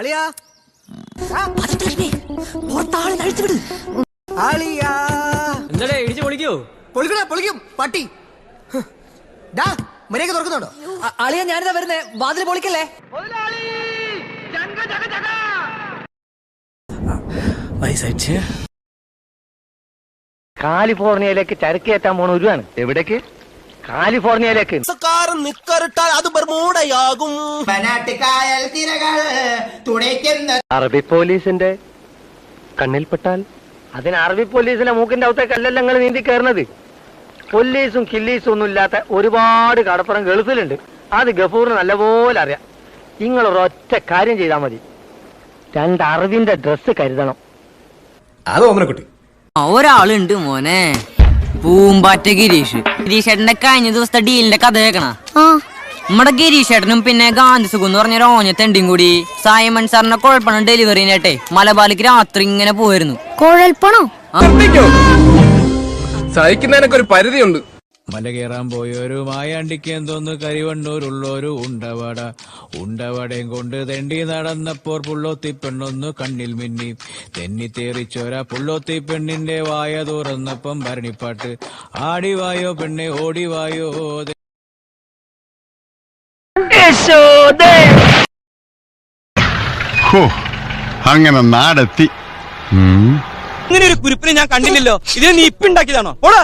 അളിയാ എന്താടേ ഇടിച്ചു പൊളിക്കോ? പൊളിക്കും പട്ടി. മര്യാദ തുറക്കുന്നുണ്ടോ? അളിയ ഞാനിതാ വരുന്നേ, വാതിൽ പൊളിക്കല്ലേ. കാലിഫോർണിയയിലേക്ക് ചരക്ക് കയറ്റാൻ പോണ ഒരുവാണ്. എവിടേക്ക്? കാലിഫോർണിയയിലേക്ക്. അത് ബർമൂഡയാകും. അറബി പോലീസിന്റെ കണ്ണിൽപ്പെട്ടാൽ അതിന് അറബി പോലീസിന്റെ മൂക്കിന്റെ അകത്തേക്കല്ലല്ലോ നിങ്ങൾ നീന്തി കയറുന്നത്. പോലീസും കില്ലീസും ഒന്നും ഇല്ലാത്ത ഒരുപാട് കടപ്പുറം ഗൾഫിലുണ്ട്. അത് ഗഫൂറിന് നല്ലപോലെ അറിയാം. നിങ്ങളൊരൊറ്റ കാര്യം ചെയ്താൽ മതി, 2 അറബിന്റെ ഡ്രസ്സ് കരുതണം. അത് ഓമനക്കുട്ടി. ഒരാളുണ്ട് മോനെ, പൂമ്പാറ്റ ഗിരീഷ്. ഗിരീഷേട്ടന്റെ കഴിഞ്ഞ ദിവസത്തെ ഡീലിന്റെ കഥ കേൾക്കണ? നമ്മുടെ ഗിരീഷേട്ടനും പിന്നെ ഗാന്ധി സുഖം എന്ന് പറഞ്ഞ ഓഞ്ഞത്തെണ്ടിയും കൂടി സൈമൺ സാറിന്റെ കുഴൽപ്പണം ഡെലിവറിനായിട്ടെ മലബാറിലേക്ക് രാത്രി ഇങ്ങനെ പോയിരുന്നു. കുഴൽപ്പണോ? സഹിക്കുന്നതിനൊക്കെ ഒരു പരിധിയുണ്ട്. മല കയറാൻ പോയൊരു മായാണ്ടിക്ക് എന്തോന്ന് കരിവണ്ണൂരുള്ളൊരു ഉണ്ടവടയും കൊണ്ട് തെണ്ടി നടന്നപ്പോൾ പുള്ളോത്തി പെണ്ണൊന്നു കണ്ണിൽ മിന്നി തെന്നി തേറിച്ചോര പുള്ളോത്തി പെണ്ണിന്റെ വായ തുറന്നപ്പം ഭരണിപ്പാട്ട് ആടിവായോ പെണ്ണെ ഓടിവായോ. അങ്ങനെ നാടെത്തി. ഇങ്ങനെ ഒരു കുരിപ്പിനെ ഞാൻ കണ്ടില്ലല്ലോ. ഇതിനെ നീ ഇപ്പിണ്ടാക്കിയതാണോ? ഓടാ,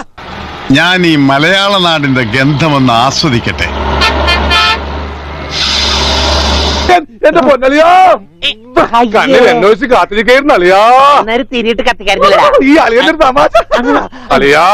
ഞാൻ ഈ മലയാള നാടിന്റെ ഗന്ധമൊന്ന് ആസ്വദിക്കട്ടെ. എന്റെ പൊന്നലിയാ, കണ്ണിൽ എന്നോച്ച് കാത്തിരിക്കായിരുന്നു അളിയാ. തിരിയിട്ട് കത്തിക്കാരില്ല ഈ അളിയന്റെ തമാശ അളിയാ.